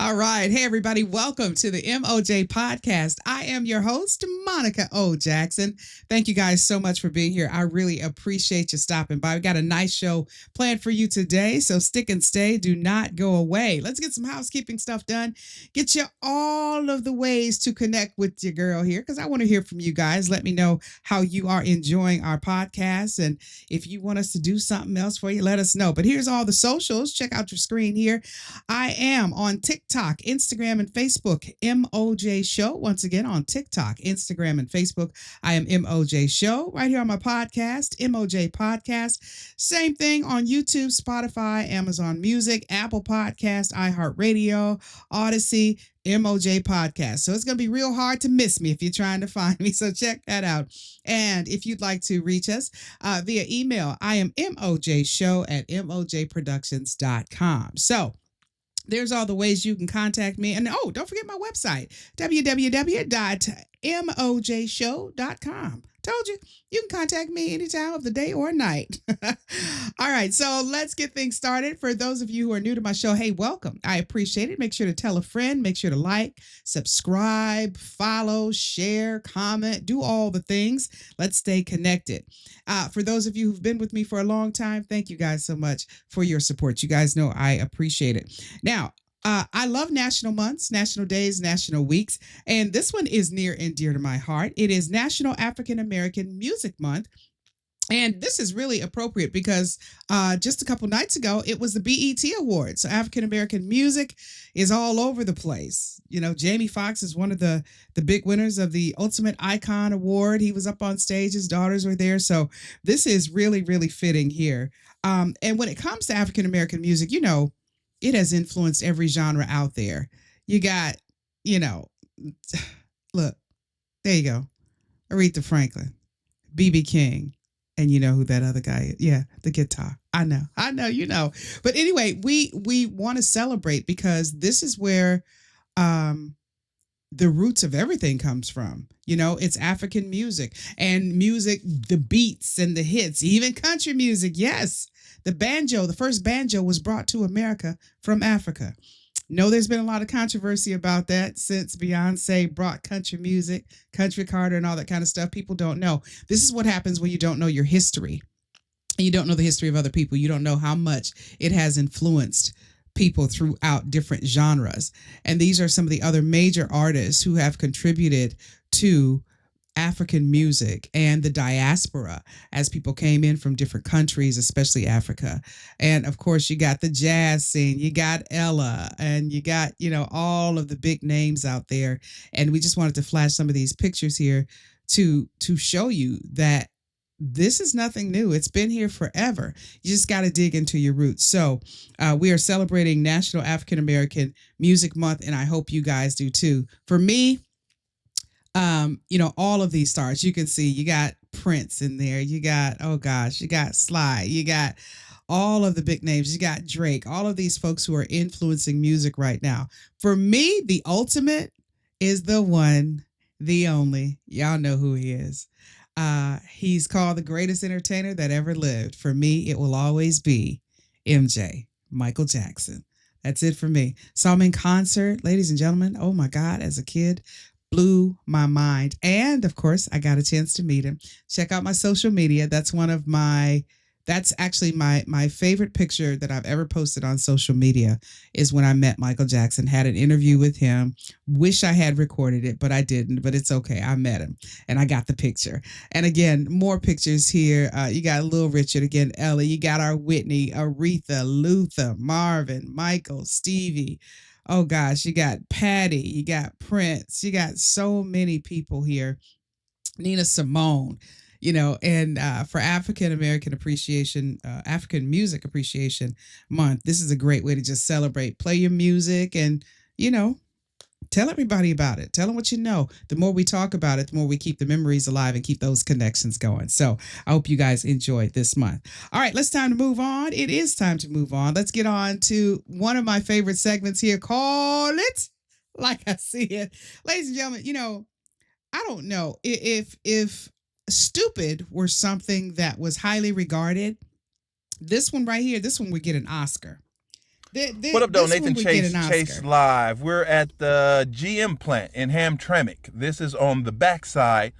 All right. Hey, everybody. Welcome to the MOJ podcast. I am your host, Monica O. Jackson. Thank you guys so much for being here. I really appreciate you stopping by. We got a nice show planned for you today, so stick and stay. Do not go away. Let's get some housekeeping stuff done. Get you all of the ways to connect with your girl here because I want to hear from you guys. Let me know how you are enjoying our podcast. And if you want us to do something else for you, let us know. But here's all the socials. Check out your screen here. I am on TikTok, Instagram, and Facebook, MOJ Show. Once again, on TikTok, Instagram, and Facebook, I am MOJ Show. Right here on my podcast, MOJ Podcast. Same thing on YouTube, Spotify, Amazon Music, Apple Podcast, iHeartRadio, Odyssey, MOJ Podcast. So it's going to be real hard to miss me if you're trying to find me. So check that out. And if you'd like to reach us via email, I am mojshow@mojproductions.com. So there's all the ways you can contact me. And don't forget my website, www.mojshow.com. Told you, you can contact me any time of the day or night. All right, so let's get things started. For those of you who are new to my show, hey, welcome. I appreciate it. Make sure to tell a friend. Make sure to like, subscribe, follow, share, comment, do all the things. Let's stay connected. For those of you who've been with me for a long time, thank you guys so much for your support. You guys know I appreciate it. Now, I love national months, national days, national weeks, and this one is near and dear to my heart. It is National African American Music Month. And this is really appropriate because just a couple nights ago, it was the BET Awards. So African American music is all over the place. You know, Jamie Foxx is one of the big winners of the Ultimate Icon Award. He was up on stage. His daughters were there. So this is really, really fitting here. And when it comes to African American music, you know, it has influenced every genre out there. You got, look, there you go. Aretha Franklin, B.B. King, and you know who that other guy is. Yeah, the guitar. I know, you know. But anyway, we want to celebrate because this is where the roots of everything comes from. You know, it's African music and music, the beats and the hits, even country music. Yes. The banjo, the first banjo was brought to America from Africa. No, there's been a lot of controversy about that since Beyonce brought country music, Country Carter, and all that kind of stuff. People don't know. This is what happens when you don't know your history. And you don't know the history of other people. You don't know how much it has influenced people throughout different genres. And these are some of the other major artists who have contributed to African music and the diaspora as people came in from different countries, especially Africa. And of course, you got the jazz scene, you got Ella, and you got, all of the big names out there. And we just wanted to flash some of these pictures here to show you that this is nothing new. It's been here forever. You just got to dig into your roots. So we are celebrating National African American Music Month, and I hope you guys do too. For me, all of these stars, you can see you got Prince in there. You got, you got Sly. You got all of the big names. You got Drake, all of these folks who are influencing music right now. For me, the ultimate is the one, the only. Y'all know who he is. He's called the greatest entertainer that ever lived. For me, it will always be MJ, Michael Jackson. That's it for me. Saw him in concert, ladies and gentlemen. Oh my God, as a kid, blew my mind. And of course, I got a chance to meet him. Check out my social media. That's actually my favorite picture that I've ever posted on social media is when I met Michael Jackson, had an interview with him. Wish I had recorded it, but I didn't. But it's okay. I met him and I got the picture. And again, more pictures here. You got Little Richard, again, Ellie. You got our Whitney, Aretha, Luther, Marvin, Michael, Stevie. Oh gosh, you got Patty, you got Prince, you got so many people here. Nina Simone, and for African American Appreciation, African Music Appreciation Month, this is a great way to just celebrate. Play your music and, you know, tell everybody about it. Tell them what you know. The more we talk about it, the more we keep the memories alive and keep those connections going. So I hope you guys enjoyed this month. All right, let's time to move on. It is time to move on. Let's get on to one of my favorite segments here. Call it like I see it. Ladies and gentlemen, I don't know if stupid were something that was highly regarded. This one right here, this one would get an Oscar. What up, though? This one Nathan would get Chase, an Chase Oscar. Live. We're at the GM plant in Hamtramck. This is on the backside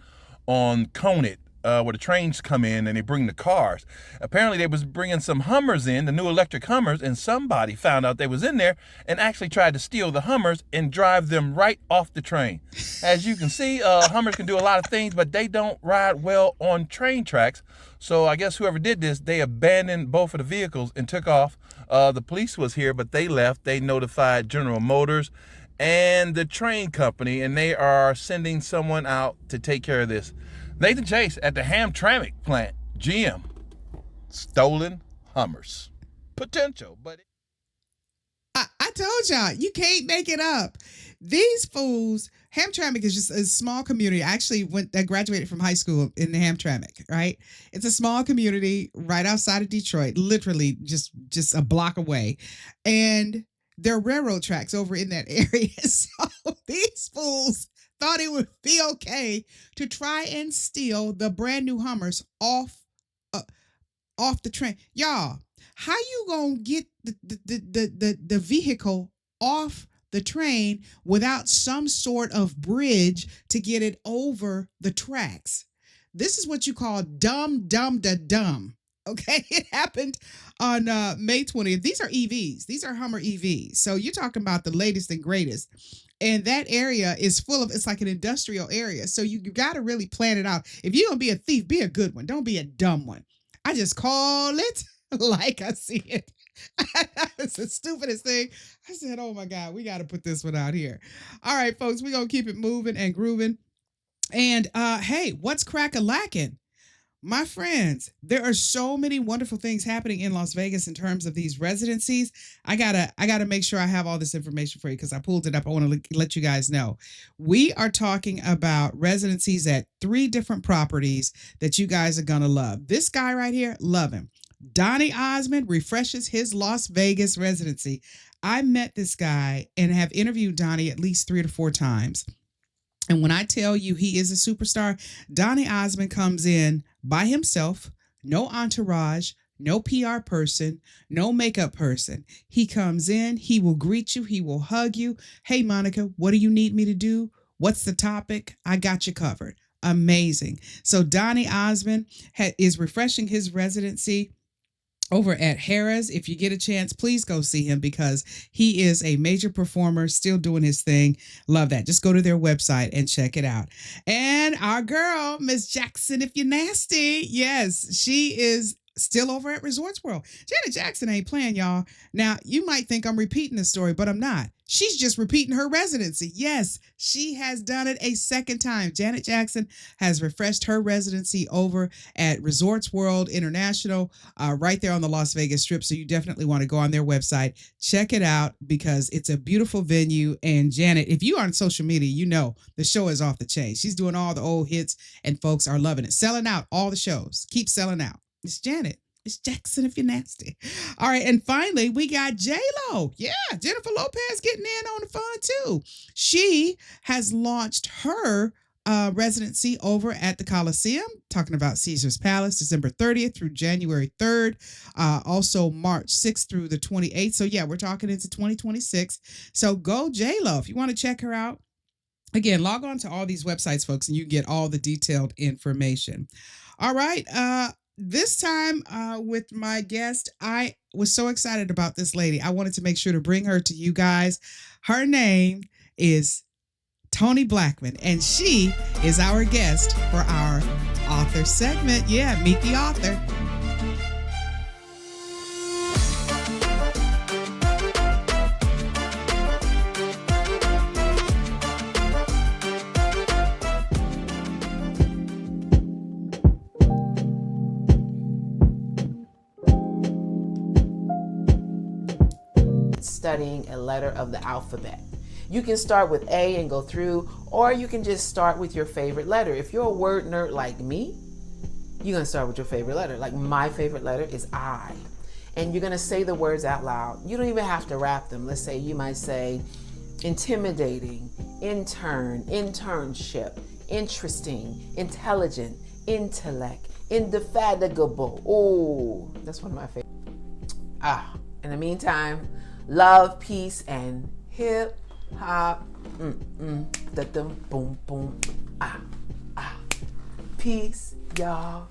on Conant, where the trains come in and they bring the cars. Apparently, they was bringing some Hummers in, the new electric Hummers, and somebody found out they was in there and actually tried to steal the Hummers and drive them right off the train. As you can see, Hummers can do a lot of things, but they don't ride well on train tracks. So I guess whoever did this, they abandoned both of the vehicles and took off. The police was here, but they left. They notified General Motors and the train company, and they are sending someone out to take care of this. Nathan Chase at the Hamtramck plant, GM. Stolen Hummers. Potential, but... I told y'all, you can't make it up. These fools, Hamtramck is just a small community. I actually I graduated from high school in the Hamtramck, right? It's a small community right outside of Detroit, literally just a block away. And there are railroad tracks over in that area. So these fools thought it would be okay to try and steal the brand new Hummers uh, off the train. Y'all, how you gonna get the vehicle off the train without some sort of bridge to get it over the tracks? This is what you call dumb da dumb. Okay, it happened on May 20th. These are EVs. These are Hummer EVs. So you're talking about the latest and greatest. And that area is full of, it's like an industrial area. So you got to really plan it out. If you're going to be a thief, be a good one. Don't be a dumb one. I just call it like I see it. It's the stupidest thing. I said, oh my God, we got to put this one out here. All right, folks, we're going to keep it moving and grooving. And hey, what's crack-a-lacking? My friends, there are so many wonderful things happening in Las Vegas in terms of these residencies. I gotta make sure I have all this information for you because I pulled it up. I want to let you guys know. We are talking about residencies at 3 different properties that you guys are gonna love. This guy right here, love him. Donny Osmond refreshes his Las Vegas residency. I met this guy and have interviewed Donny at least 3 to 4 times. And when I tell you he is a superstar, Donny Osmond comes in by himself, no entourage, no PR person, no makeup person. He comes in, he will greet you, he will hug you. Hey, Monica, what do you need me to do? What's the topic? I got you covered. Amazing. So Donny Osmond is refreshing his residency over at Harrah's. If you get a chance, please go see him because he is a major performer, still doing his thing. Love that. Just go to their website and check it out. And our girl, Miss Jackson, if you're nasty, yes, she is still over at Resorts World. Janet Jackson ain't playing, y'all. Now, you might think I'm repeating the story, but I'm not. She's just repeating her residency. Yes, she has done it a second time. Janet Jackson has refreshed her residency over at Resorts World International, right there on the Las Vegas Strip. So you definitely want to go on their website, check it out because it's a beautiful venue. And Janet, if you are on social media, you know the show is off the chain. She's doing all the old hits and folks are loving it. Selling out all the shows. Keep selling out. It's Janet. It's Jackson if you're nasty. All right. And finally, we got J-Lo. Yeah. Jennifer Lopez getting in on the fun too. She has launched her residency over at the Coliseum, talking about Caesar's Palace, December 30th through January 3rd. Also, March 6th through the 28th. So, yeah, we're talking into 2026. So, go J-Lo. If you want to check her out, again, log on to all these websites, folks, and you get all the detailed information. All right. This time with my guest, I was so excited about this lady. I wanted to make sure to bring her to you guys. Her name is Toni Blackman, and she is our guest for our author segment. Yeah, meet the author. Studying a letter of the alphabet. You can start with A and go through, or you can just start with your favorite letter. If you're a word nerd like me, you're going to start with your favorite letter. Like my favorite letter is I. And you're going to say the words out loud. You don't even have to rap them. Let's say you might say intimidating, intern, internship, interesting, intelligent, intellect, indefatigable. Oh, that's one of my favorites. In the meantime, love, peace, and hip hop. Da-dum, boom, boom. Peace, y'all.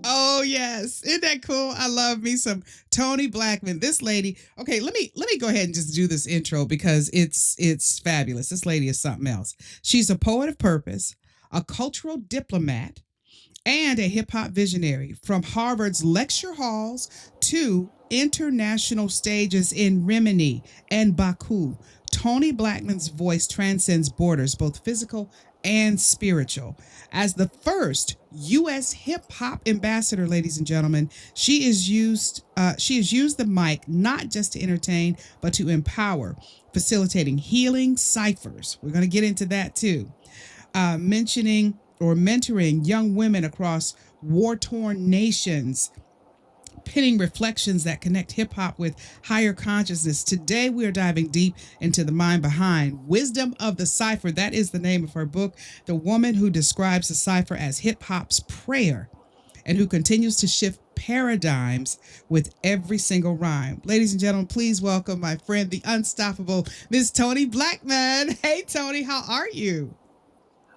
Oh yes, isn't that cool? I love me some Toni Blackman. This lady. Okay, let me go ahead and just do this intro because it's fabulous. This lady is something else. She's a poet of purpose, a cultural diplomat, and a hip hop visionary. From Harvard's lecture halls to international stages in Rimini and Baku, Toni Blackman's voice transcends borders, both physical and spiritual. As the first U.S. hip hop ambassador, ladies and gentlemen, she has used the mic not just to entertain, but to empower, facilitating healing ciphers. We're going to get into that too. Mentioning or mentoring young women across war-torn nations, pitting reflections that connect hip hop with higher consciousness. Today, we are diving deep into the mind behind Wisdom of the Cipher. That is the name of her book. The woman who describes the cipher as hip hop's prayer and who continues to shift paradigms with every single rhyme. Ladies and gentlemen, please welcome my friend, the unstoppable Miss Toni Blackman. Hey, Toni, how are you?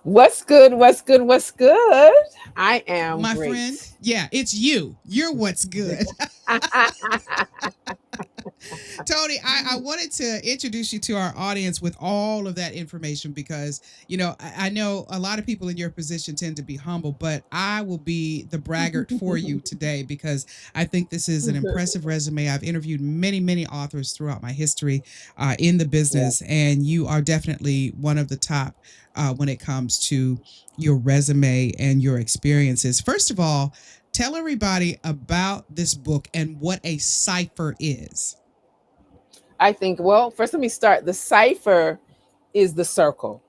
What's good? What's good? What's good? I am My great. friend, yeah, it's you. You're what's good. Toni, I wanted to introduce you to our audience with all of that information because, I know a lot of people in your position tend to be humble, but I will be the braggart for you today because I think this is an impressive resume. I've interviewed many, many authors throughout my history in the business, and you are definitely one of the top when it comes to your resume and your experiences. First of all, tell everybody about this book and what a cipher is. I think, well, first let me start. The cipher is the circle.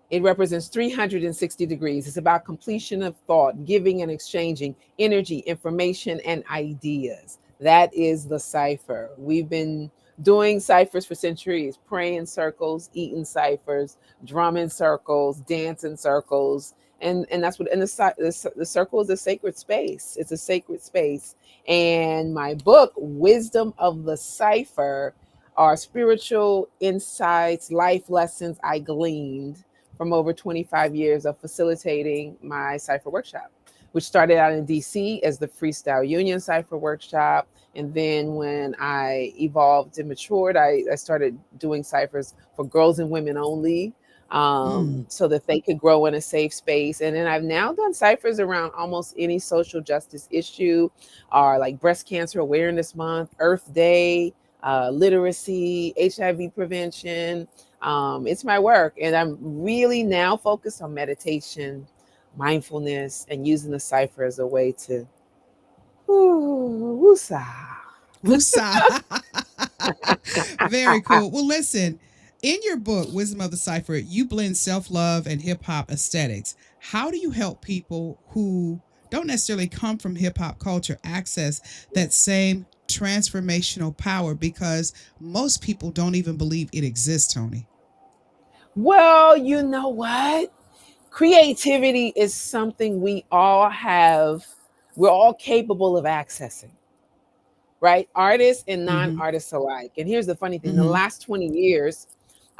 It represents 360 degrees. It's about completion of thought, giving and exchanging energy, information, and ideas. That is the cipher. We've been doing ciphers for centuries, praying circles, eating ciphers, drumming circles, dancing circles. And that's what, and the circle is a sacred space. It's a sacred space. And my book, Wisdom of the Cipher, are spiritual insights, life lessons I gleaned from over 25 years of facilitating my cipher workshop, which started out in DC as the Freestyle Union Cipher Workshop. And then when I evolved and matured, I started doing ciphers for girls and women only, so that they could grow in a safe space. And then I've now done ciphers around almost any social justice issue, or like Breast Cancer Awareness Month, Earth Day, literacy, HIV prevention. It's my work, and I'm really now focused on meditation, mindfulness, and using the cipher as a way to woosah. Woosah. Very cool. Well, listen, in your book, Wisdom of the Cipher, you blend self-love and hip-hop aesthetics. How do you help people who don't necessarily come from hip-hop culture access that same transformational power? Because most people don't even believe it exists, Toni. Well, you know what? Creativity is something we all have, we're all capable of accessing, right? Artists and Mm-hmm. non-artists alike. And here's the funny thing: the Mm-hmm. last 20 years,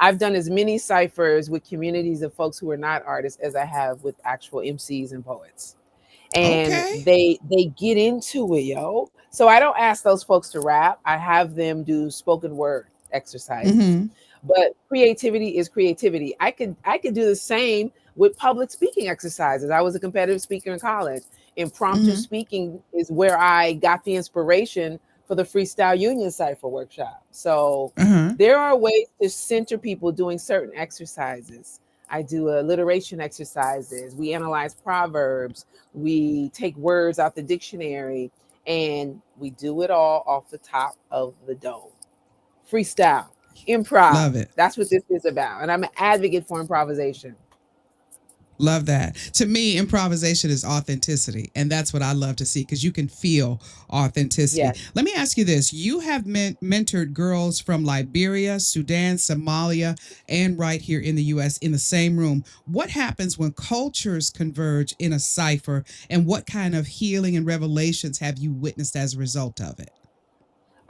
I've done as many ciphers with communities of folks who are not artists as I have with actual MCs and poets. And Okay. they get into it, yo. So I don't ask those folks to rap. I have them do spoken word exercises. Mm-hmm. But creativity is creativity. I could do the same with public speaking exercises. I was a competitive speaker in college. Impromptu Mm-hmm. speaking is where I got the inspiration for the freestyle union cipher workshop. So Uh-huh. there are ways to center people doing certain exercises. I do alliteration exercises. We analyze proverbs. We take words out the dictionary, and we do it all off the top of the dome. Freestyle, improv. Love it. That's what this is about. And I'm an advocate for improvisation. Love that. To me, improvisation is authenticity. And that's what I love to see because you can feel authenticity. Yes. Let me ask you this. You have mentored girls from Liberia, Sudan, Somalia, and right here in the US in the same room. What happens when cultures converge in a cipher? And what kind of healing and revelations have you witnessed as a result of it?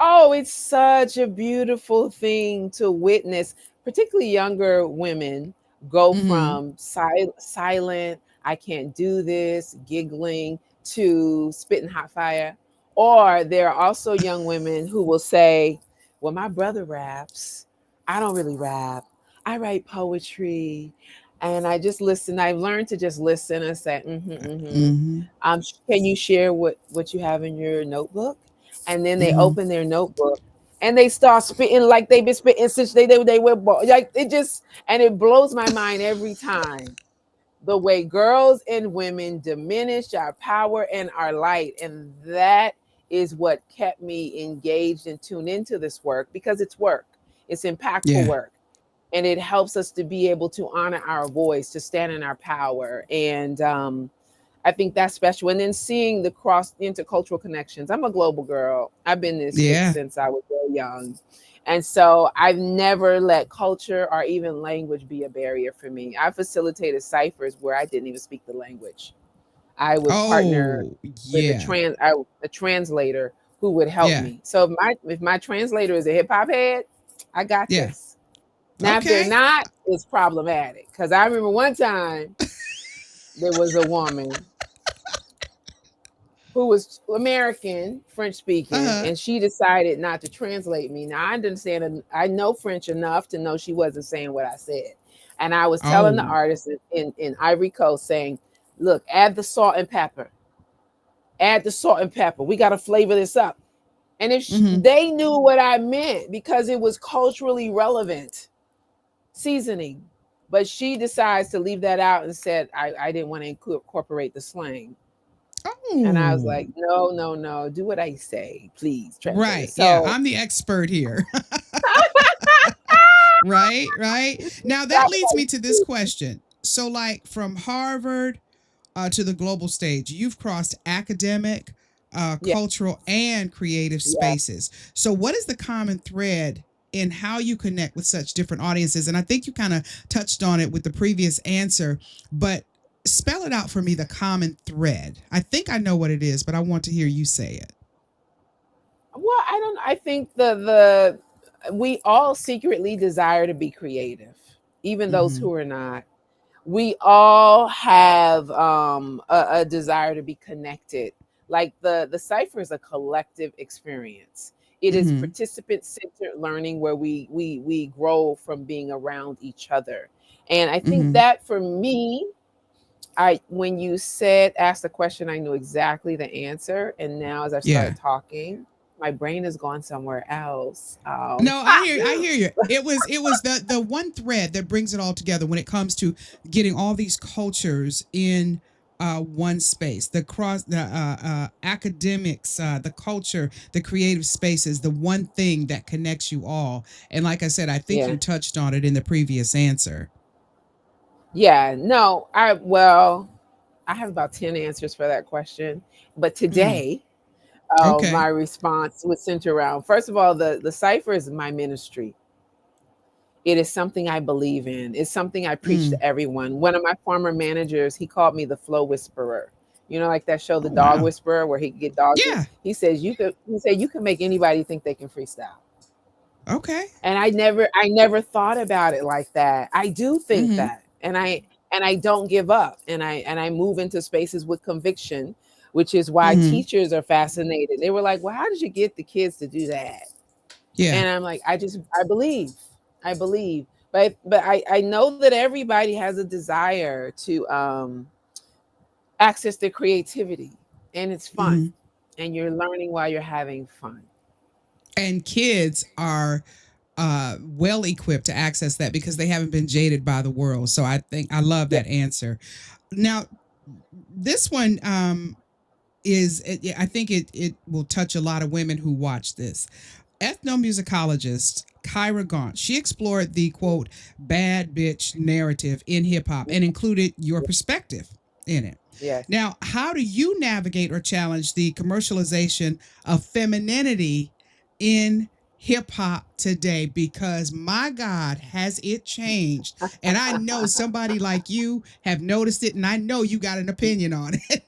Oh, it's such a beautiful thing to witness, particularly younger women go Mm from silent, I can't do this, giggling, to spitting hot fire. Or there are also young women who will say, well, my brother raps. I don't really rap. I write poetry. And I just listen. I've learned to just listen and say, hmm. mm-hmm. Mm hmm. Can you share what you have in your notebook? And then they Mm hmm. open their notebook and they start spitting like they've been spitting since they were born. Like it just, and it blows my mind every time the way girls and women diminish our power and our light. And that is what kept me engaged and tuned into this work, because it's work, it's impactful Yeah. work. And it helps us to be able to honor our voice, to stand in our power. And I think that's special. And then seeing the cross intercultural connections. I'm a global girl. I've been this chick Yeah. since I was very young. And so I've never let culture or even language be a barrier for me. I facilitated ciphers where I didn't even speak the language. I would partner Oh, with yeah. a translator who would help Yeah. me. So if my translator is a hip hop head, I got Yeah. this. Now if they're Okay. not, it's problematic. Because I remember one time there was a woman who was American, French speaking, Uh-huh. and she decided not to translate me. Now I understand, I know French enough to know she wasn't saying what I said. And I was telling the Oh. artist in Ivory Coast, saying, look, add the salt and pepper. Add the salt and pepper. We got to flavor this up. And if Mm-hmm. they knew what I meant because it was culturally relevant seasoning. But she decides to leave that out and said, I didn't want to incorporate the slang. And I was Oh. like, no, no, no, do what I say, please, translator. Right. Yeah. So I'm the expert here. Right. Right. Now that that leads me to this question. So, like from Harvard to the global stage, you've crossed academic, yeah, cultural, and creative yeah. spaces. So, what is the common thread in how you connect with such different audiences? And I think you kind of touched on it with the previous answer, but spell it out for me, the common thread. I think I know what it is, but I want to hear you say it. Well, I think the we all secretly desire to be creative, even those Mm-hmm. who are not. We all have a desire to be connected. Like the cipher is a collective experience. It is Mm-hmm. participant centered learning where we grow from being around each other. And I think Mm-hmm. that for me, I when you said asked the question, I knew exactly the answer. And now as I Yeah. started talking, my brain has gone somewhere else. No, I hear you. It was the one thread that brings it all together when it comes to getting all these cultures in one space. The academics, the culture, the creative spaces, the one thing that connects you all. And like I said, I think Yeah. you touched on it in the previous answer. Yeah. No, I have about 10 answers for that question. But Mm, today, okay. my response would center around, first of all, the cipher is my ministry. It is something I believe in. It's something I preach Mm. to everyone. One of my former managers, he called me the flow whisperer. You know, like that show, The Oh Dog wow. Whisperer, where he could get dogs. Yeah. He says you could. He said you can make anybody think they can freestyle. Okay. And I never thought about it like that. I do think Mm-hmm. that, and I don't give up, and I move into spaces with conviction, which is why Mm-hmm. teachers are fascinated. They were like, "Well, how did you get the kids to do that?" Yeah. And I'm like, I believe, but I know that everybody has a desire to access their creativity, and it's fun, Mm-hmm. and you're learning while you're having fun. And kids are well equipped to access that because they haven't been jaded by the world. So I think I love Yeah. that answer. Now, this one I think it will touch a lot of women who watch this. Ethnomusicologist Kyra Gaunt, she explored the quote bad bitch narrative in hip hop and included your perspective in it. Yes. Now, how do you navigate or challenge the commercialization of femininity in hip hop today? Because my God, has it changed? And I know somebody like you have noticed it, and I know you got an opinion on it.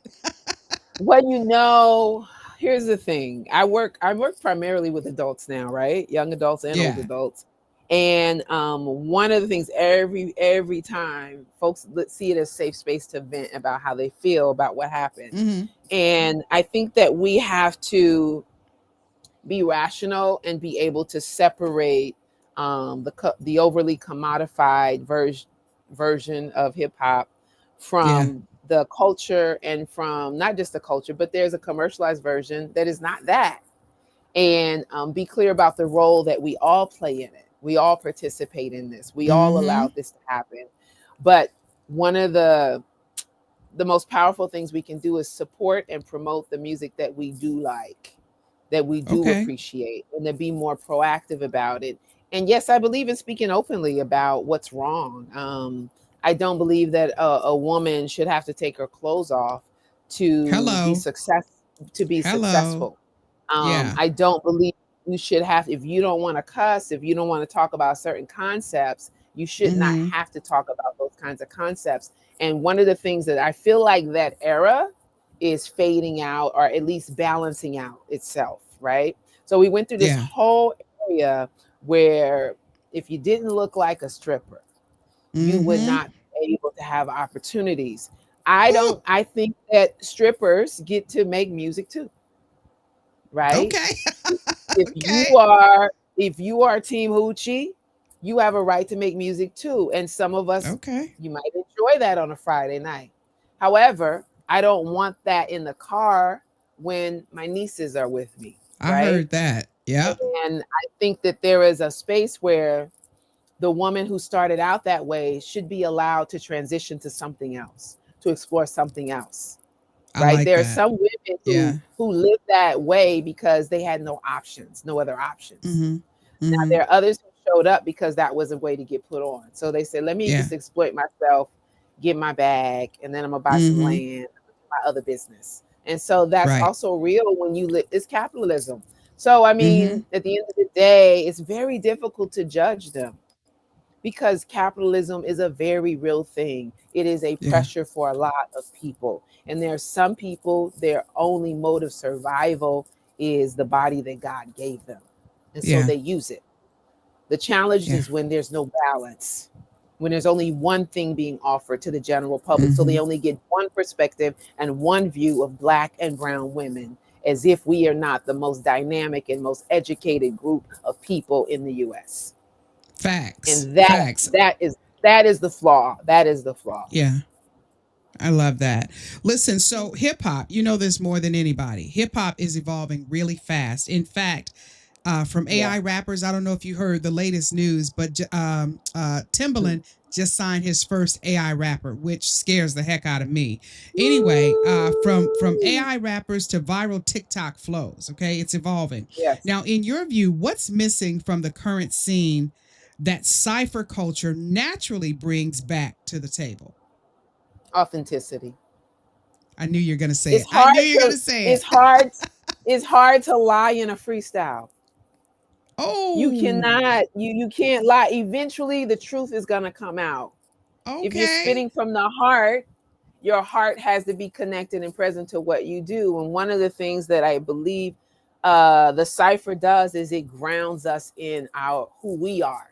Well, here's the thing. I work primarily with adults now, right? Young adults and old Yeah. adults. And one of the things every time folks see it as safe space to vent about how they feel about what happened. Mm-hmm. And I think that we have to be rational and be able to separate the overly commodified version of hip hop Yeah. from the culture, and from not just the culture, but there's a commercialized version that is not that. And be clear about the role that we all play in it. We all participate in this. We all Mm-hmm. allowed this to happen. But one of the most powerful things we can do is support and promote the music that we do like, that we do Okay. appreciate, and to be more proactive about it. And yes, I believe in speaking openly about what's wrong. I don't believe that a woman should have to take her clothes off to be Hello. success to be Hello. successful. Yeah. I don't believe you should have, if you don't want to cuss, if you don't want to talk about certain concepts, you should not Mm-hmm. have to talk about those kinds of concepts. And one of the things that I feel like that era is fading out, or at least balancing out itself, right? So we went through this Yeah. whole area where if you didn't look like a stripper, you would Mm-hmm. not be able to have opportunities. Woo. I think that strippers get to make music too, right? Okay. If you Okay. are if you are Team Hoochie, you have a right to make music too. And some of us, Okay. you might enjoy that on a Friday night. However, I don't want that in the car when my nieces are with me, I right? heard that. Yep. And I think that there is a space where the woman who started out that way should be allowed to transition to something else, to explore something else, I right? like There are that. some women Yeah. who live that way because they had no options, no other options. Mm-hmm. Now Mm-hmm. there are others who showed up because that was a way to get put on. So they said, "Let me Yeah. just exploit myself, get my bag, and then I'm gonna buy some Mm-hmm. land, my other business." And so that's Right. also real when you live. It's capitalism. So I Mm-hmm. mean, at the end of the day, it's very difficult to judge them because capitalism is a very real thing. It is a Yeah. pressure for a lot of people. And there are some people, their only mode of survival is the body that God gave them. And so Yeah. they use it. The challenge Yeah. is when there's no balance, when there's only one thing being offered to the general public. So Mm-hmm. they only get one perspective and one view of Black and Brown women, as if we are not the most dynamic and most educated group of people in the US. Facts. And that Facts. that is that is the flaw. That is the flaw. Yeah. I love that. Listen, so hip hop, you know this more than anybody. Hip hop is evolving really fast. In fact, from Yeah. AI rappers, I don't know if you heard the latest news, but Timbaland just signed his first AI rapper, which scares the heck out of me. Anyway, from Woo! AI rappers to viral TikTok flows, okay, it's evolving. Yes. Now, in your view, what's missing from the current scene that cipher culture naturally brings back to the table? Authenticity. I knew you're gonna say It's it. I hard knew you're to gonna say it. it's hard it's hard to lie in a freestyle. You Oh, cannot, you can't lie. Eventually the truth is gonna come out. If you're okay. spitting from the heart, your heart has to be connected and present to what you do. And one of the things that I believe the cipher does is it grounds us in our who we are.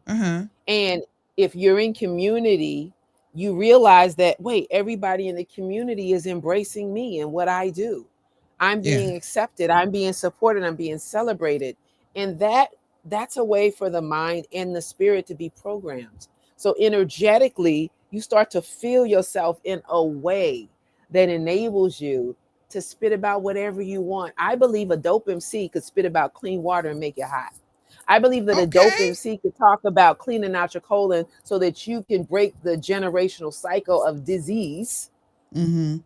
Uh-huh. And if you're in community, you realize that, wait, everybody in the community is embracing me and what I do. I'm Yeah. being accepted, I'm being supported, I'm being celebrated. And that's a way for the mind and the spirit to be programmed. So energetically, you start to feel yourself in a way that enables you to spit about whatever you want. I believe a dope MC could spit about clean water and make it hot. I believe that a dope Okay. MC could talk about cleaning out your colon so that you can break the generational cycle of disease Mm-hmm.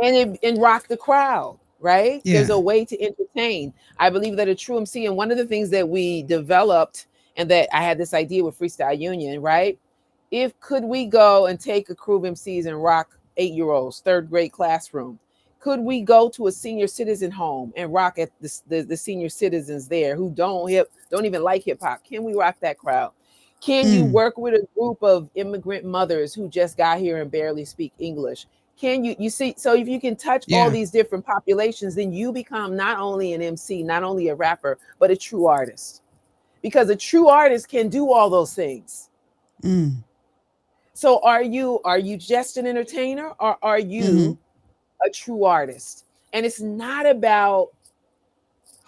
and rock the crowd, right? There's Yeah. a way to entertain. I believe that a true MC, and one of the things that we developed and that I had this idea with Freestyle Union, right? If could we go and take a crew of MCs and rock 8-year-olds, third grade classroom? Could we go to a senior citizen home and rock at the senior citizens there who don't even like hip hop? Can we rock that crowd? Can you Mm. work with a group of immigrant mothers who just got here and barely speak English? Can you see? So if you can touch all Yeah. these different populations, then you become not only an MC, not only a rapper, but a true artist. Because a true artist can do all those things. Mm. So are you just an entertainer, or are Mm-hmm. you a true artist? And it's not about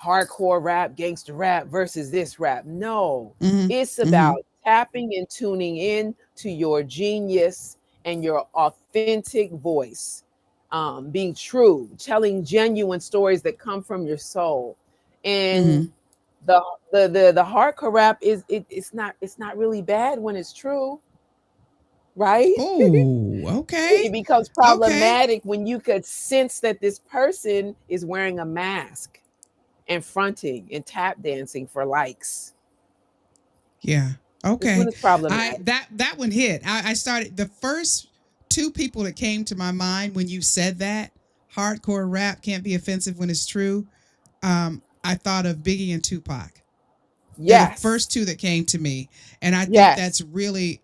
hardcore rap, gangster rap versus this rap. No, Mm-hmm. it's Mm-hmm. about tapping and tuning in to your genius and your authentic voice, being true, telling genuine stories that come from your soul. And Mm-hmm. the the hardcore rap it's not really bad when it's true, right? Oh, It okay. becomes Okay. problematic when you could sense that this person is wearing a mask and fronting and tap dancing for likes. Yeah. This one Okay. is I problematic. that one hit. I started the first two people that came to my mind when you said that hardcore rap can't be offensive when it's true. I thought of Biggie and Tupac. They're the Yes. first two that came to me, and I think Yes. that's really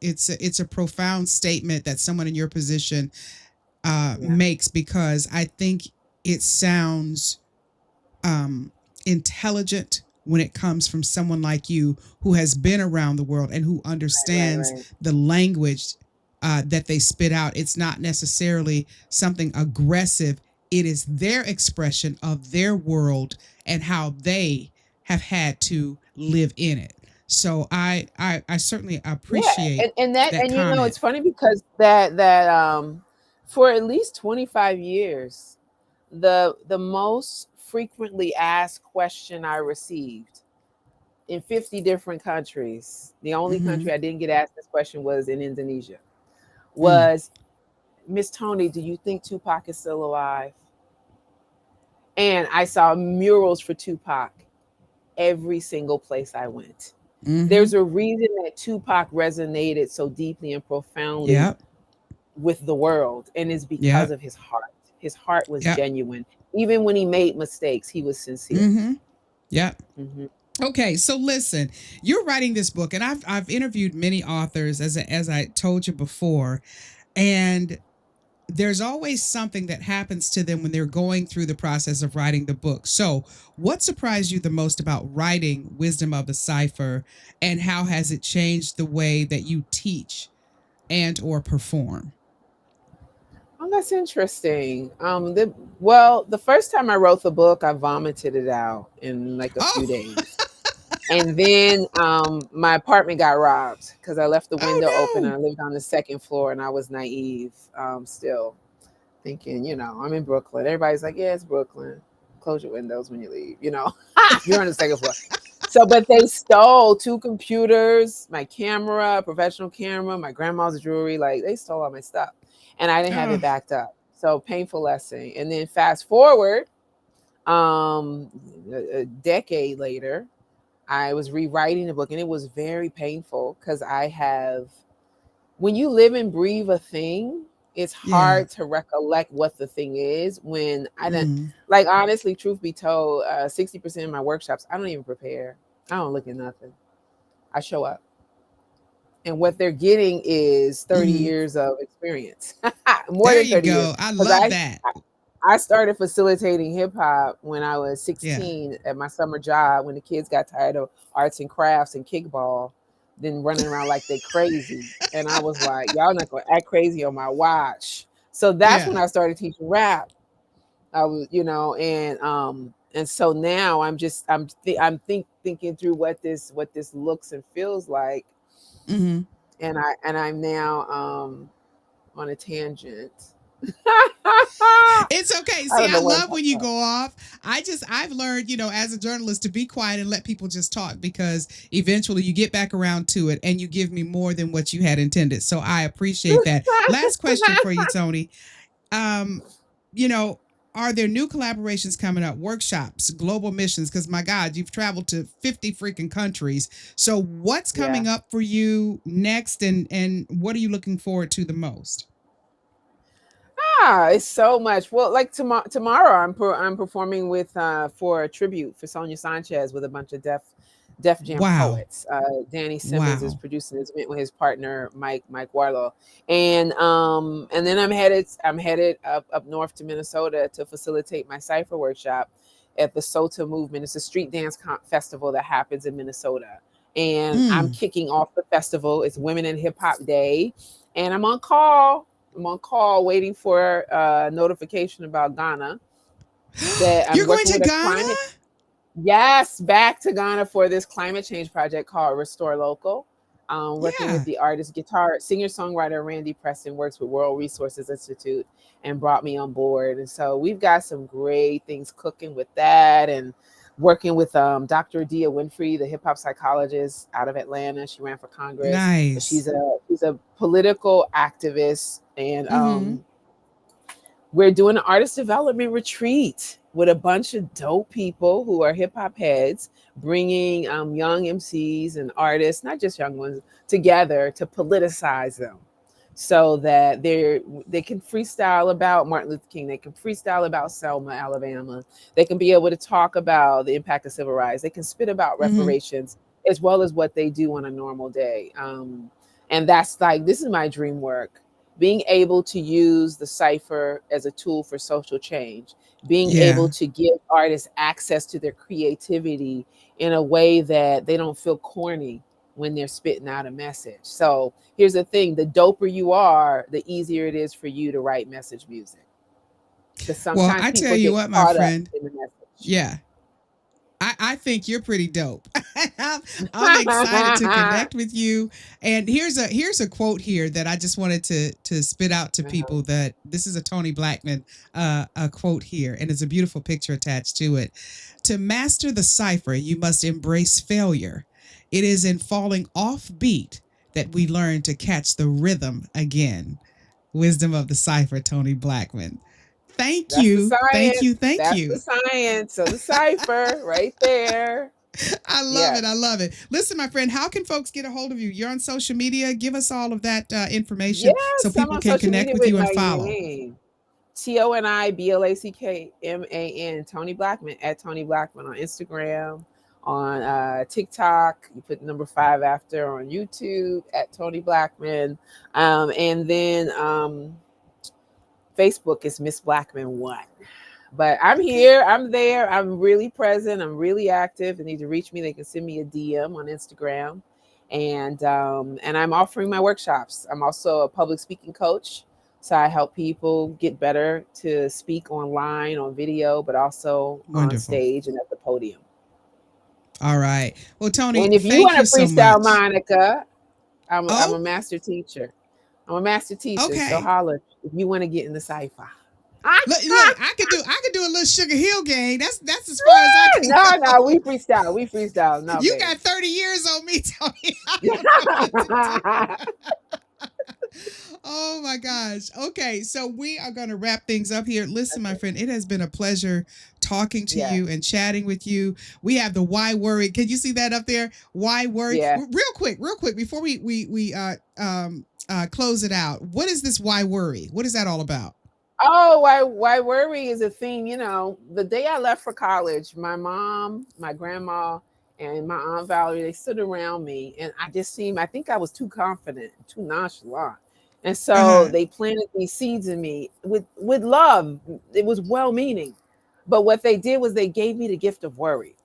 it's a profound statement that someone in your position Yeah. makes, because I think it sounds um, intelligent when it comes from someone like you who has been around the world and who Right. understands Right. the language that they spit out. It's not necessarily something aggressive. It is their expression of their world and how they have had to live in it. So I certainly Yeah. appreciate And that, that and comment. it's funny because that for at least 25 years, the most frequently asked question I received in 50 different countries, the only Mm-hmm. country I didn't get asked this question was in Indonesia, Mm. was, Miss Toni, do you think Tupac is still alive? And I saw murals for Tupac every single place I went. Mm-hmm. There's a reason that Tupac resonated so deeply and profoundly Yep. with the world, and it's because Yep. of his heart. His heart was Yep. genuine. Even when he made mistakes, he was sincere. Mm-hmm. Yep. Hmm. Okay, so listen, you're writing this book, and I've interviewed many authors, as I told you before, and there's always something that happens to them when they're going through the process of writing the book. So, what surprised you the most about writing Wisdom of the Cipher, and how has it changed the way that you teach and or perform? Oh, that's interesting. The first time I wrote the book, I vomited it out in like a few Oh, days. And then my apartment got robbed because I left the window open oh and I lived on the second floor and I was naive, still thinking, I'm in Brooklyn. Everybody's like, yeah, it's Brooklyn. Close your windows when you leave, you're on the second floor. So, but they stole two computers, my camera, professional camera, my grandma's jewelry. Like they stole all my stuff and I didn't have it no. backed up. So painful lesson. And then fast forward, um, a decade later, I was rewriting the book and it was very painful because when you live and breathe a thing, It's Yeah. hard to recollect what the thing is when I don't, Mm. like, honestly, truth be told, 60% of my workshops, I don't even prepare. I don't look at nothing. I show up. And what they're getting is 30 Mm. years of experience, more There than you 30 years. go. I Because love that. I started facilitating hip hop when I was Yeah. 16 at my summer job when the kids got tired of arts and crafts and kickball, then running around like they crazy. And I was like, y'all not gonna act crazy on my watch. So that's when Yeah. I started teaching rap. I was, and so now I'm thinking through what this looks and feels like, Mm. and I'm now on a tangent. I It's okay. See, don't I know what I'm love talking when you about. go off. I've learned, as a journalist to be quiet and let people just talk because eventually you get back around to it and you give me more than what you had intended. So I appreciate that. Last question for you, Toni. Um, you know, are there new collaborations coming up, workshops, global missions? Because my God, you've traveled to 50 freaking countries. So what's Yeah. coming up for you next and what are you looking forward to the most? It's so much. Well, like tomorrow, I'm performing with for a tribute for Sonia Sanchez with a bunch of Def Jam Wow. poets. Danny Simmons is Wow. producing this event with his partner Mike Warlow, and then I'm headed up north to Minnesota to facilitate my cipher workshop at the Sota Movement. It's a street dance festival that happens in Minnesota, and I'm Mm. kicking off the festival. It's Women in Hip Hop Day, and I'm on call waiting for notification about Ghana that I'm You're going working to with a Ghana? climate. Yes, back to Ghana for this climate change project called Restore Local. Working with Yeah. the artist, guitar, singer, songwriter Randy Preston works with World Resources Institute and brought me on board. And so we've got some great things cooking with that, and working with Dr. Adia Winfrey, the hip hop psychologist out of Atlanta. She ran for Congress, but Nice. she's a political activist, and Mm-hmm. we're doing an artist development retreat with a bunch of dope people who are hip hop heads, bringing young MCs and artists, not just young ones, together to politicize them, so that they can freestyle about Martin Luther King, they can freestyle about Selma, Alabama, they can be able to talk about the impact of civil rights, they can spit about Mm-hmm. reparations, as well as what they do on a normal day. And that's like, this is my dream work, being able to use the cipher as a tool for social change, being able Yeah. to give artists access to their creativity in a way that they don't feel corny when they're spitting out a message. So here's the thing, the doper you are, the easier it is for you to write message music. Because Well, sometimes I tell people you get what, my caught up friend. in the message. Yeah. I think you're pretty dope. I'm excited to connect with you. And here's a quote here that I just wanted to spit out to Uh-huh. people. That this is a Toni Blackman a quote here, and it's a beautiful picture attached to it. To master the cipher, you must embrace failure. It is in falling off beat that we learn to catch the rhythm again. Wisdom of the cipher, Toni Blackman. Thank That's the you. Thank you. science. Thank That's the you. science. So the cipher right there. I love it. I Yes. love it. Listen, my friend, how can folks get a hold of you? You're on social media. Give us all of that information so Yes, I'm people on can social connect media with with you and my follow. name. ToniBlackman, Toni Blackman, at Toni Blackman on Instagram, on TikTok. You put number 5 after, on YouTube at Toni Blackman. And then Facebook is Miss Blackman 1. But I'm Okay. here, I'm there, I'm really present, I'm really active. They need to reach me, they can send me a DM on Instagram. And I'm offering my workshops. I'm also a public speaking coach. So I help people get better to speak online, on video, but also on Wonderful. stage and at the podium. All right. Well, Toni, And if you thank want you to so freestyle, much. Monica, I'm a Oh, master teacher. I'm a master teacher. So okay. holla if you want to get in the cipher. Look, I could do a little Sugar Hill gang. That's as far as I can No, go. we freestyle. We freestyle. No, You babe. got 30 years on me, Toni. I don't know what to do. Oh my gosh. Okay, so we are going to wrap things up here. Listen, my Okay. friend, it has been a pleasure talking to Yeah. you and chatting with you. We have the why worry. Can you see that up there? Why worry? Yeah. Real quick before we close it out. What is this why worry? What is that all about? Oh, why worry is a thing, the day I left for college, my mom, my grandma, and my aunt Valerie, they stood around me, and I think I was too confident, too nonchalant. And so Uh-huh. they planted these seeds in me with love. It was well meaning. But what they did was they gave me the gift of worry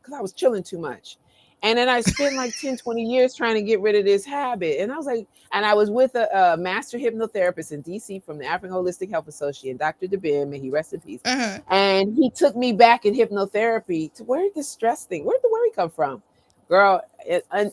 because I was chilling too much. And then I spent like 10, 20 years trying to get rid of this habit. And I was like, and I was with a master hypnotherapist in DC from the African Holistic Health Association, Dr. DeBim, may he rest in peace. Uh-huh. And he took me back in hypnotherapy to where did this stress thing, where did the worry come from? Girl,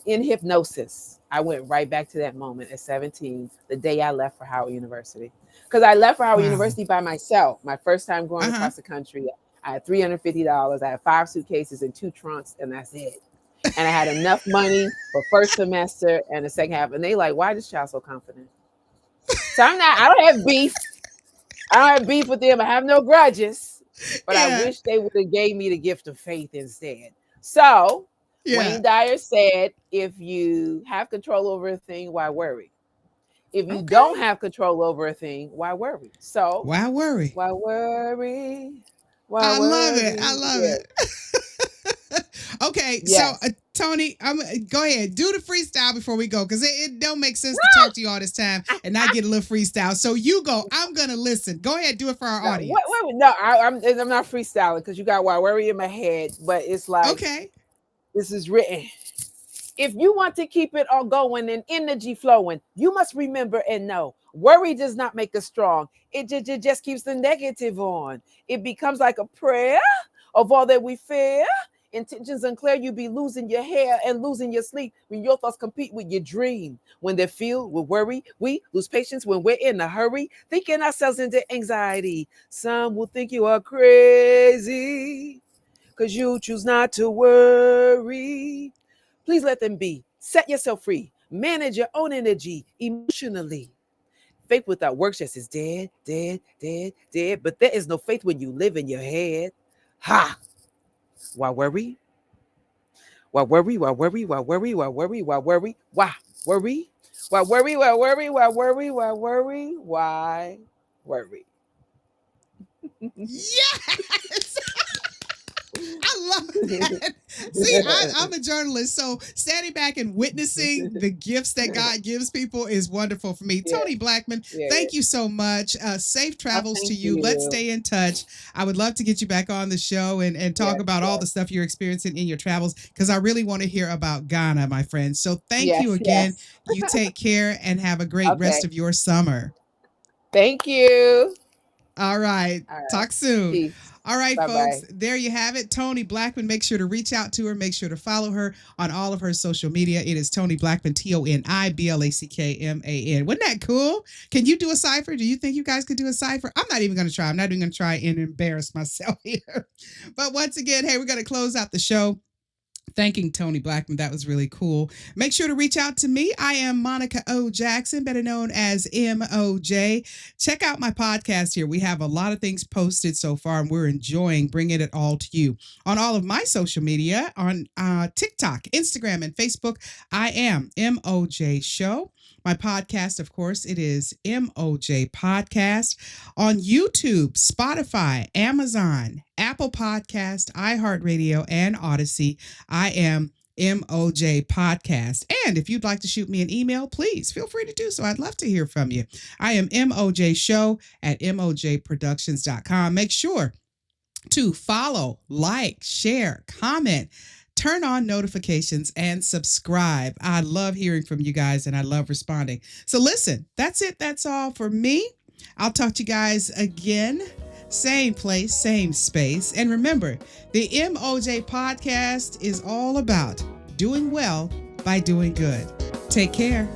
in hypnosis, I went right back to that moment at 17, the day I left for Howard University. Because I left for Howard Wow. University by myself, my first time going Uh-huh. across the country. I had $350. I had 5 suitcases and 2 trunks, and that's it. And I had enough money for first semester and the second half. And they like, why is this child so confident? So I don't have beef. I don't have beef with them. I have no grudges. But I Yeah. wish they would have gave me the gift of faith instead. So Yeah. Wayne Dyer said, if you have control over a thing, why worry? If you don't have control over a thing, why worry? So why worry? why worry? Why I love worry? it. I love Yeah. it. Okay, Yes. so Toni, go ahead, do the freestyle before we go, because it don't make sense to talk to you all this time and not get a little freestyle. So you go. I'm gonna listen. Go ahead, do it for our audience. No, I'm not freestyling because you got why worry in my head, but it's like Okay. this is written. If you want to keep it all going and energy flowing, you must remember and know worry does not make us strong. It just keeps the negative on. It becomes like a prayer of all that we fear. Intentions unclear, you be losing your hair and losing your sleep when your thoughts compete with your dream. When they're filled with worry, we lose patience when we're in a hurry, thinking ourselves into anxiety. Some will think you are crazy because you choose not to worry. Please let them be. Set yourself free. Manage your own energy emotionally. Faith without works just is dead, dead, dead, dead. But there is no faith when you live in your head. Ha! Why worry? Why worry? Why worry? Why worry? Why worry? Why worry? Why worry? Why worry? Why worry? Why worry? Why worry? Why worry? Yes. I love that. See, I'm a journalist, so standing back and witnessing the gifts that God gives people is wonderful for me. Yeah. Toni Blackman, Yeah. thank you so much. Safe travels to thank you. Let's you. stay in touch. I would love to get you back on the show and talk Yes, about all yes. the stuff you're experiencing in your travels, because I really want to hear about Ghana, my friend. So thank Yes, you again. yes. You take care and have a great rest Okay. of your summer. Thank you. All right. All right. Talk soon. Peace. All right, Bye-bye. folks. There you have it. Toni Blackman. Make sure to reach out to her. Make sure to follow her on all of her social media. It is Toni Blackman, ToniBlackman. Wasn't that cool? Can you do a cipher? Do you think you guys could do a cipher? I'm not even going to try. I'm not even going to try and embarrass myself here. But once again, hey, we're going to close out the show thanking Toni Blackman. That was really cool. Make sure to reach out to me. I am Monica O. Jackson, better known as MOJ. Check out my podcast here. We have a lot of things posted so far, and we're enjoying bringing it all to you. On all of my social media, on TikTok, Instagram, and Facebook, I am MOJ Show. My podcast, of course, it is MOJ Podcast. On YouTube, Spotify, Amazon, Apple Podcast, iHeartRadio, and Odyssey, I am MOJ Podcast. And if you'd like to shoot me an email, please feel free to do so. I'd love to hear from you. I am MOJ Show at mojproductions.com. Make sure to follow, like, share, comment, turn on notifications, and subscribe. I love hearing from you guys and I love responding. So listen, that's it. That's all for me. I'll talk to you guys again. Same place, same space. And remember, the MOJ podcast is all about doing well by doing good. Take care.